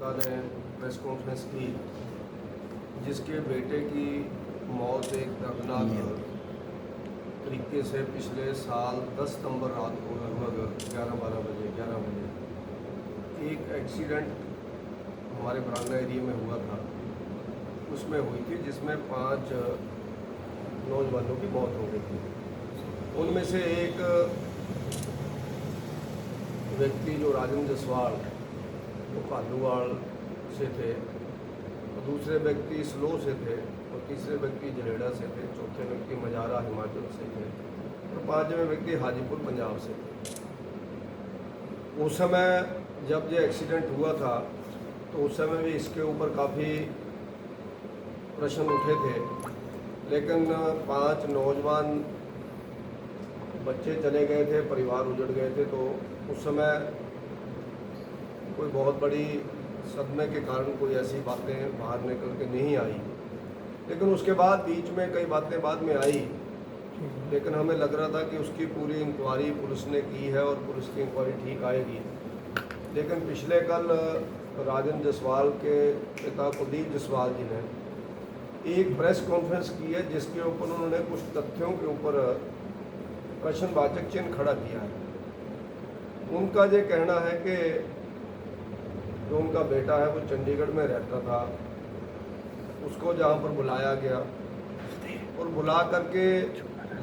ने press conference की जिसके बेटे की मौत एक दर्दनाक तरीके से पिछले साल 10 सितंबर रात को लगभग 11 बजे एक एक्सीडेंट हमारे बरांगा एरिया में हुआ था, उसमें हुई थी जिसमें 5 नौजवानों की मौत हो गई थी। उनमें से एक व्यक्ति जो राजेंद्र जसवाल वो कालूवाड़ से थे, और दूसरे व्यक्ति स्लो से थे, और तीसरे व्यक्ति जलेड़ा से थे, चौथे व्यक्ति मजारा हिमाचल से थे, और 5वें व्यक्ति हाजीपुर पंजाब से थे। उस समय जब ये एक्सीडेंट हुआ था तो उस समय भी इसके ऊपर काफ़ी प्रश्न उठे थे, लेकिन 5 नौजवान बच्चे चले गए थे, परिवार उजड़ गए थे, तो उस समय कोई बहुत बड़ी सदमे के कारण कोई ऐसी बातें बाहर निकल के नहीं आई। लेकिन उसके बाद बीच में कई बातें बाद में आई, लेकिन हमें लग रहा था कि उसकी पूरी इंक्वायरी पुलिस ने की है और पुलिस की इंक्वायरी ठीक आएगी। लेकिन पिछले कल राजेंद्र जसवाल के पिता कुलदीप जसवाल जी ने एक प्रेस कॉन्फ्रेंस की है जिसके ऊपर उन्होंने कुछ तथ्यों के ऊपर प्रश्नवाचक चिन्ह खड़ा किया है। उनका ये कहना है कि जो उनका बेटा है वो चंडीगढ़ में रहता था, उसको जहाँ पर बुलाया गया और बुला करके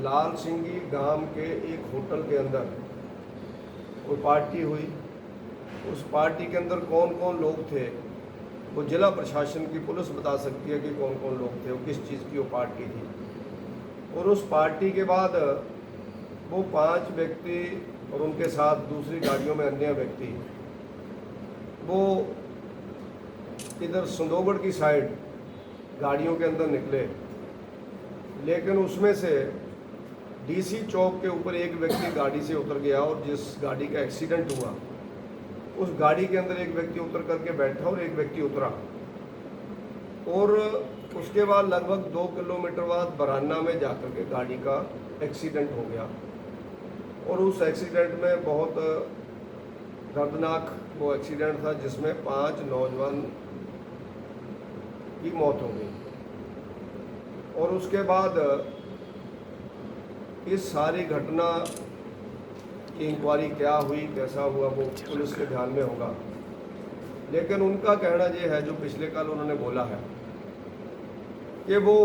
लाल सिंगी गांव के एक होटल के अंदर कोई पार्टी हुई। उस पार्टी के अंदर कौन कौन लोग थे वो जिला प्रशासन की पुलिस बता सकती है कि कौन कौन लोग थे, वो किस चीज़ की वो पार्टी थी। और उस पार्टी के बाद वो 5 व्यक्ति और उनके साथ दूसरी गाड़ियों में अन्य व्यक्ति वो इधर संदोगढ़ की साइड गाड़ियों के अंदर निकले। लेकिन उसमें से डीसी चौक के ऊपर एक व्यक्ति गाड़ी से उतर गया, और जिस गाड़ी का एक्सीडेंट हुआ उस गाड़ी के अंदर एक व्यक्ति उतर करके बैठा और एक व्यक्ति उतरा, और उसके बाद लगभग 2 किलोमीटर बाद बराना में जाकर के गाड़ी का एक्सीडेंट हो गया। और उस एक्सीडेंट में बहुत दर्दनाक वो एक्सीडेंट था जिसमें 5 नौजवान की मौत हो गई। और उसके बाद इस सारी घटना की इंक्वायरी क्या हुई, कैसा हुआ, वो पुलिस के ध्यान में होगा। लेकिन उनका कहना ये है, जो पिछले कल उन्होंने बोला है, कि वो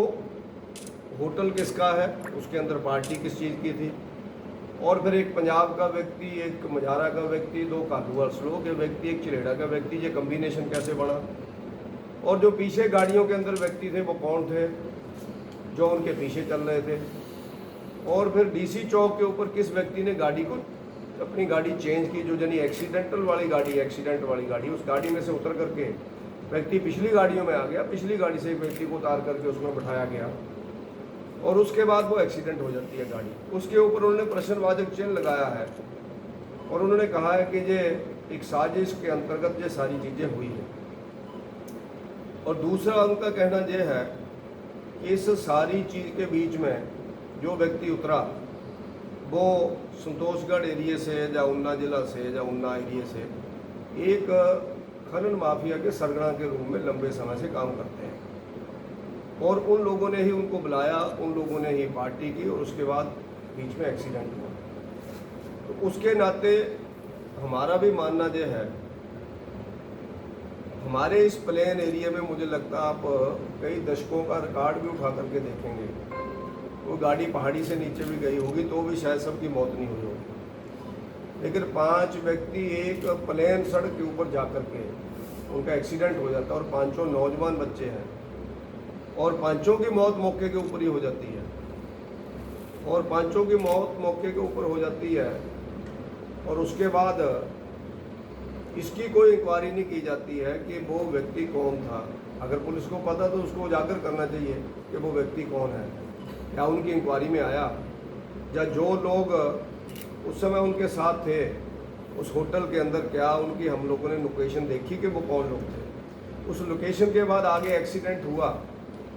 होटल किसका है, उसके अंदर पार्टी किस चीज़ की थी, और फिर एक पंजाब का व्यक्ति, एक मजारा का व्यक्ति, 2 कालूवाड़ स्लो के व्यक्ति, एक चिलेड़ा का व्यक्ति, ये कम्बिनेशन कैसे बना, और जो पीछे गाड़ियों के अंदर व्यक्ति थे वो कौन थे जो उनके पीछे चल रहे थे, और फिर डीसी चौक के ऊपर किस व्यक्ति ने गाड़ी को अपनी गाड़ी चेंज की, जो यानी एक्सीडेंट वाली गाड़ी, उस गाड़ी में से उतर करके व्यक्ति पिछली गाड़ियों में आ गया, पिछली गाड़ी से एक व्यक्ति को उतार करके उसमें बैठाया गया, और उसके बाद वो एक्सीडेंट हो जाती है गाड़ी। उसके ऊपर उन्होंने प्रश्नवाचक चिन्ह लगाया है, और उन्होंने कहा है कि ये एक साजिश के अंतर्गत ये सारी चीज़ें हुई हैं। और दूसरा उनका कहना यह है कि इस सारी चीज़ के बीच में जो व्यक्ति उतरा वो संतोषगढ़ एरिया से या ऊना जिला से या ऊना एरिया से एक खनन माफिया के सरगना के रूप में लंबे समय से काम करते हैं, और उन लोगों ने ही उनको बुलाया, उन लोगों ने ही पार्टी की, और उसके बाद बीच में एक्सीडेंट हुआ। तो उसके नाते हमारा भी मानना यह है, हमारे इस प्लेन एरिया में मुझे लगता है आप कई दशकों का रिकॉर्ड भी उठा करके देखेंगे, वो गाड़ी पहाड़ी से नीचे भी गई होगी तो भी शायद सबकी मौत नहीं हुई होगी। लेकिन 5 व्यक्ति एक प्लेन सड़क के ऊपर जा कर के उनका एक्सीडेंट हो जाता है, और 5 नौजवान बच्चे हैं, और 5 की मौत मौके के ऊपर ही हो जाती है, और 5 की मौत मौके के ऊपर हो जाती है, और उसके बाद इसकी कोई इंक्वायरी नहीं की जाती है कि वो व्यक्ति कौन था। अगर पुलिस को पता तो उसको उजागर करना चाहिए कि वो व्यक्ति कौन है, या उनकी इंक्वायरी में आया, या जो लोग उस समय उनके साथ थे उस होटल के अंदर, क्या उनकी हम लोगों ने लोकेशन देखी कि वो कौन लोग थे। उस लोकेशन के बाद आगे एक्सीडेंट हुआ,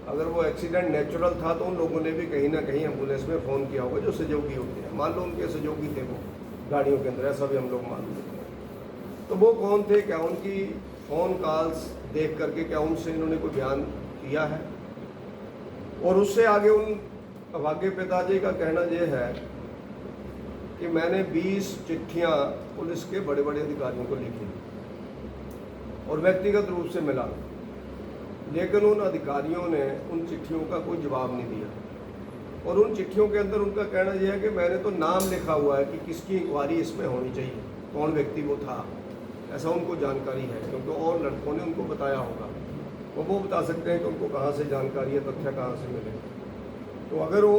अगर वो एक्सीडेंट नेचुरल था तो उन लोगों ने भी कहीं ना कहीं एम्बुलेंस में फ़ोन किया होगा, जो सहयोगी होते हैं। मान लो उनके सहयोगी थे वो गाड़ियों के अंदर, ऐसा भी हम लोग मान लेते हैं। तो वो कौन थे, क्या उनकी फ़ोन कॉल्स देख करके क्या उनसे इन्होंने कोई बयान किया है? और उससे आगे उन अभागे पिताजी का कहना यह है कि मैंने 20 चिट्ठियां पुलिस के बड़े बड़े अधिकारियों को लिखी और व्यक्तिगत रूप से मिला, लेकिन उन अधिकारियों ने उन चिट्ठियों का कोई जवाब नहीं दिया। और उन चिट्ठियों के अंदर उनका कहना यह है कि मैंने तो नाम लिखा हुआ है कि किसकी इंक्वायरी इसमें होनी चाहिए, कौन व्यक्ति वो था, ऐसा उनको जानकारी है, क्योंकि और लड़कों ने उनको बताया होगा। वो बता सकते हैं कि उनको कहाँ से जानकारी है, तथ्य कहाँ से मिले। तो अगर वो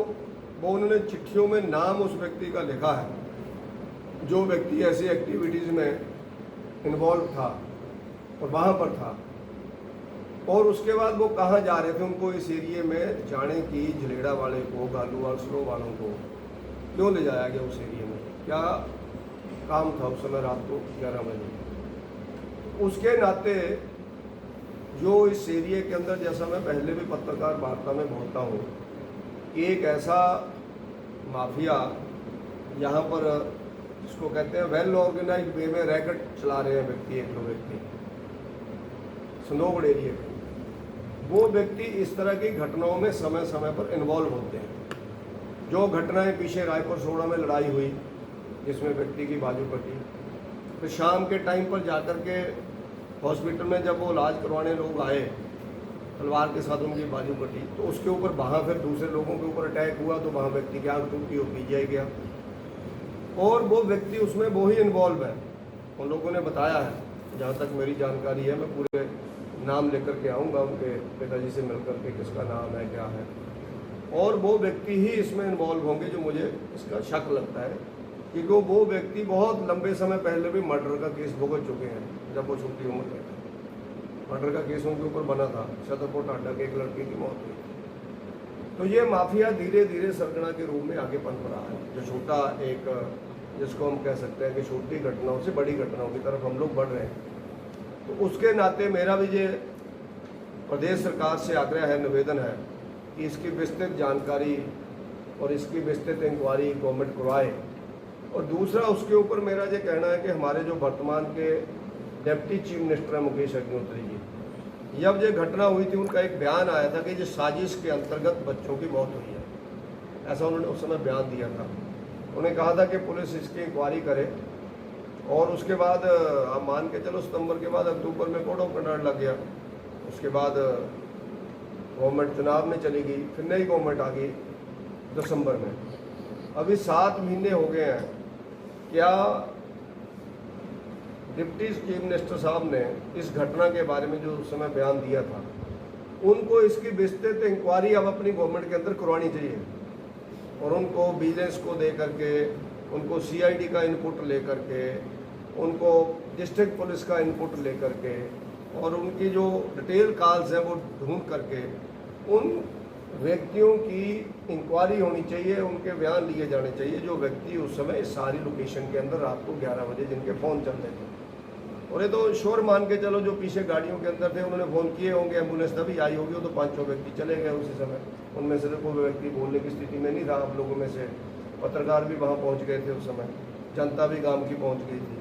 उन्होंने चिट्ठियों में नाम उस व्यक्ति का लिखा है जो व्यक्ति ऐसी एक्टिविटीज़ में इन्वॉल्व था और वहाँ पर था, और उसके बाद वो कहाँ जा रहे थे, उनको इस एरिए में जाने की झलेड़ा वाले को, गालूवाल स्लो वालों को क्यों ले जाया गया उस एरिए में, क्या काम था उस समय रात को 11 बजे। उसके नाते जो इस एरिए के अंदर, जैसा मैं पहले भी पत्रकार वार्ता में बोलता हूँ, एक ऐसा माफिया यहाँ पर जिसको कहते हैं वेल ऑर्गेनाइज वे में रैकेट चला रहे हैं व्यक्ति, एक दो व्यक्ति संदोगढ़ एरिए में, वो व्यक्ति इस तरह की घटनाओं में समय समय पर इन्वॉल्व होते हैं। जो घटनाएं पीछे रायपुर सोड़ा में लड़ाई हुई जिसमें व्यक्ति की बाजू कटी, फिर शाम के टाइम पर जाकर के हॉस्पिटल में जब वो इलाज करवाने लोग आए, तलवार के साथ उनकी बाजू कटी, तो उसके ऊपर वहाँ फिर दूसरे लोगों के ऊपर अटैक हुआ, तो वहाँ व्यक्ति की आँख टूटी और पीजीआई गया, और वो व्यक्ति उसमें वो ही इन्वॉल्व है। उन लोगों ने बताया है, जहाँ तक मेरी जानकारी है, मैं पूरे नाम लेकर के आऊँगा उनके पिताजी से मिलकर के, किसका नाम है क्या है, और वो व्यक्ति ही इसमें इन्वॉल्व होंगे जो मुझे इसका शक लगता है, क्योंकि वो व्यक्ति बहुत लंबे समय पहले भी मर्डर का केस भुगत चुके हैं। जब वो छोटी उम्र में थे, मर्डर का केस उनके ऊपर बना था, छतरपुर टाटा के एक लड़के की मौत हुई। तो ये माफिया धीरे धीरे सरगना के रूप में आगे पनप रहा है। जो छोटा एक, जिसको हम कह सकते हैं कि छोटी घटनाओं से बड़ी घटनाओं की तरफ हम लोग बढ़ रहे हैं, तो उसके नाते मेरा भी ये प्रदेश सरकार से आग्रह है, निवेदन है कि इसकी विस्तृत जानकारी और इसकी विस्तृत इंक्वायरी गवर्नमेंट करवाए। और दूसरा, उसके ऊपर मेरा ये कहना है कि हमारे जो वर्तमान के डिप्टी चीफ मिनिस्टर हैं मुकेश अग्निहोत्री जी, जब ये घटना हुई थी उनका एक बयान आया था कि ये साजिश के अंतर्गत बच्चों की मौत हुई है, ऐसा उन्होंने उस समय बयान दिया था। उन्होंने कहा था कि पुलिस इसकी इंक्वायरी करे, और उसके बाद आप मान के चलो सितंबर के बाद अक्टूबर में कोड ऑफ कंडक्ट लग गया। उसके बाद गवर्नमेंट चुनाव में चली गई, फिर नई गवर्नमेंट आ गई दिसंबर में। अभी 7 महीने हो गए हैं। क्या डिप्टी चीफ मिनिस्टर साहब ने इस घटना के बारे में जो उस समय बयान दिया था, उनको इसकी विस्तृत इंक्वायरी अब अपनी गवर्नमेंट के अंदर करवानी चाहिए, और उनको विजिलेंस को दे करके, उनको सीआईडी का इनपुट ले करके, उनको डिस्ट्रिक्ट पुलिस का इनपुट ले करके, और उनकी जो डिटेल कॉल्स हैं वो ढूंढ करके उन व्यक्तियों की इंक्वायरी होनी चाहिए, उनके बयान लिए जाने चाहिए जो व्यक्ति उस समय इस सारी लोकेशन के अंदर रात को 11 बजे जिनके फ़ोन चल रहे थे। और ये तो श्योर मान के चलो जो पीछे गाड़ियों के अंदर थे उन्होंने फ़ोन किए होंगे, एम्बुलेंस तभी आई होगी, वो तो 5-6 व्यक्ति चले गए उसी समय। उनमें से तो कोई व्यक्ति बोलने की स्थिति में नहीं था। आप लोगों में से पत्रकार भी वहाँ पहुँच गए थे उस समय, जनता भी गाँव की पहुँच गई थी।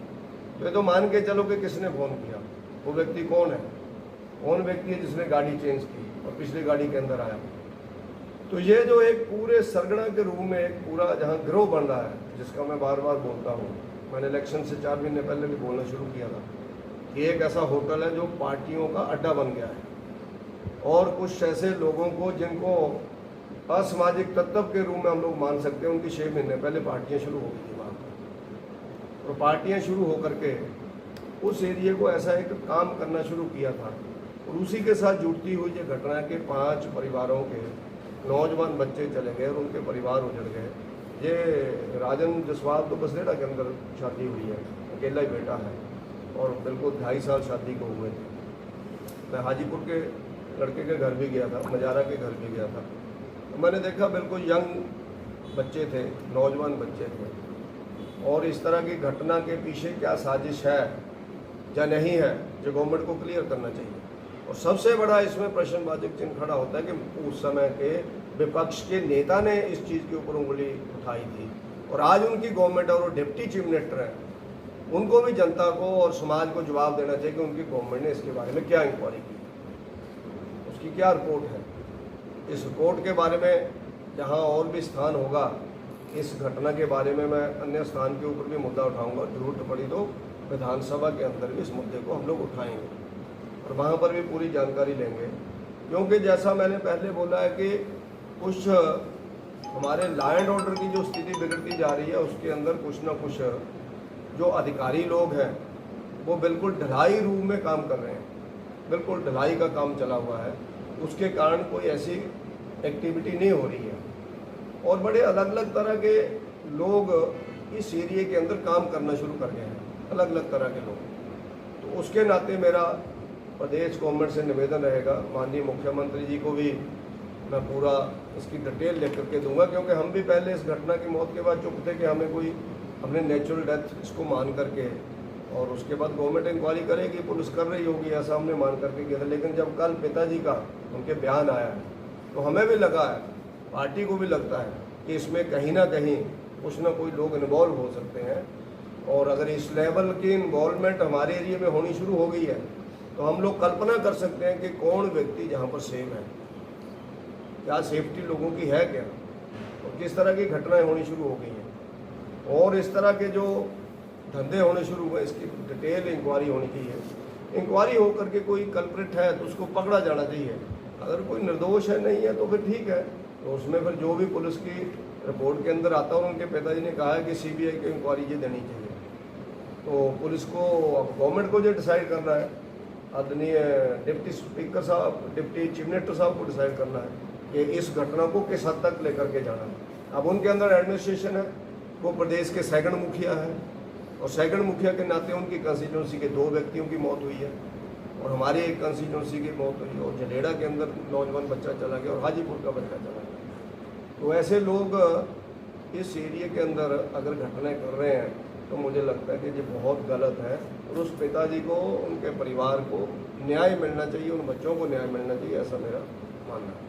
तो ये तो मान के चलो कि किसने फ़ोन किया, वो व्यक्ति कौन है, कौन व्यक्ति है जिसने गाड़ी चेंज की और पिछली गाड़ी के अंदर आया। तो ये जो एक पूरे सरगना के रूप में एक पूरा जहाँ गिरोह बन रहा है, जिसका मैं बार बार बोलता हूँ, मैंने इलेक्शन से 4 महीने पहले भी बोलना शुरू किया था कि एक ऐसा होटल है जो पार्टियों का अड्डा बन गया है, और कुछ ऐसे लोगों को जिनको असामाजिक तत्व के रूप में हम लोग मान सकते हैं, उनकी 6 महीने पहले पार्टियाँ शुरू हो गई थी वहाँ पर, और पार्टियाँ शुरू होकर के उस एरिए को ऐसा एक काम करना शुरू किया था। और उसी के साथ जुड़ती हुई ये घटना के 5 परिवारों के नौजवान बच्चे चले गए और उनके परिवार उजड़ गए। ये राजन जसवाल तो बसरेड़ा के अंदर शादी हुई है, अकेला ही बेटा है, और बिल्कुल 2.5 साल शादी को हुए थे। मैं हाजीपुर के लड़के के घर भी गया था, मजारा के घर भी गया था, तो मैंने देखा बिल्कुल यंग बच्चे थे, नौजवान बच्चे थे। और इस तरह की घटना के पीछे क्या साजिश है या नहीं है, जो गवर्नमेंट को क्लियर करना चाहिए। और सबसे बड़ा इसमें प्रश्नवाचक चिन्ह खड़ा होता है कि उस समय के विपक्ष के नेता ने इस चीज़ के ऊपर उंगली उठाई थी, और आज उनकी गवर्नमेंट और वो डिप्टी चीफ मिनिस्टर हैं, उनको भी जनता को और समाज को जवाब देना चाहिए कि उनकी गवर्नमेंट ने इसके बारे में क्या इंक्वायरी की, उसकी क्या रिपोर्ट है। इस रिपोर्ट के बारे में जहां और भी स्थान होगा, इस घटना के बारे में मैं अन्य स्थान के ऊपर भी मुद्दा उठाऊंगा। जरूरत पड़ी तो विधानसभा के अंदर भी इस मुद्दे को हम लोग उठाएंगे और वहाँ पर भी पूरी जानकारी लेंगे, क्योंकि जैसा मैंने पहले बोला है कि कुछ हमारे लॉ एंड ऑर्डर की जो स्थिति बिगड़ती जा रही है, उसके अंदर कुछ ना कुछ जो अधिकारी लोग हैं वो बिल्कुल ढलाई रूप में काम कर रहे हैं, बिल्कुल ढलाई का काम चला हुआ है। उसके कारण कोई ऐसी एक्टिविटी नहीं हो रही है और बड़े अलग अलग तरह के लोग इस एरिया के अंदर काम करना शुरू कर गए हैं, अलग अलग तरह के लोग। तो उसके नाते मेरा प्रदेश गवर्नमेंट से निवेदन रहेगा, माननीय मुख्यमंत्री जी को भी मैं पूरा इसकी डिटेल लेकर के दूंगा, क्योंकि हम भी पहले इस घटना की मौत के बाद चुप थे कि हमने नेचुरल डेथ इसको मान करके, और उसके बाद गवर्नमेंट इंक्वायरी करेगी, पुलिस कर रही होगी, ऐसा हमने मान करके किया था। लेकिन जब कल पिताजी का उनके बयान आया है तो हमें भी लगा है, पार्टी को भी लगता है कि इसमें कहीं ना कहीं कुछ ना कोई लोग इन्वॉल्व हो सकते हैं। और अगर इस लेवल की इन्वॉल्वमेंट हमारे एरिया में होनी शुरू हो गई है तो हम लोग कल्पना कर सकते हैं कि कौन व्यक्ति जहाँ पर सेफ है, क्या सेफ्टी लोगों की है क्या, और किस तरह की घटनाएं होनी शुरू हो गई हैं और इस तरह के जो धंधे होने शुरू हुए, इसकी डिटेल इंक्वायरी होनी चाहिए। इंक्वायरी होकर के कोई कल्प्रिट है तो उसको पकड़ा जाना चाहिए, अगर कोई निर्दोष है नहीं है तो फिर ठीक है, तो उसमें फिर जो भी पुलिस की रिपोर्ट के अंदर आता है। और उनके पिताजी ने कहा है कि सीबीआई की इंक्वायरी ये देनी चाहिए, तो पुलिस को अब गवर्नमेंट को जो डिसाइड करना है, आदरणीय डिप्टी स्पीकर साहब, डिप्टी चीफ मिनिस्टर साहब को डिसाइड करना है कि इस घटना को किस हद तक लेकर के जाना है। अब उनके अंदर एडमिनिस्ट्रेशन है, वो प्रदेश के सेकंड मुखिया है और सेकंड मुखिया के नाते उनकी कंस्टिट्यूंसी के 2 व्यक्तियों की मौत हुई है और हमारी एक कंस्टिट्यूंसी की मौत हुई है, और जलेड़ा के अंदर नौजवान बच्चा चला गया और हाजीपुर का बच्चा चला गया। तो ऐसे लोग इस एरिया के अंदर अगर घटनाएं कर रहे हैं तो मुझे लगता है कि ये बहुत गलत है और उस पिताजी को, उनके परिवार को न्याय मिलना चाहिए, उन बच्चों को न्याय मिलना चाहिए, ऐसा मेरा मानना है।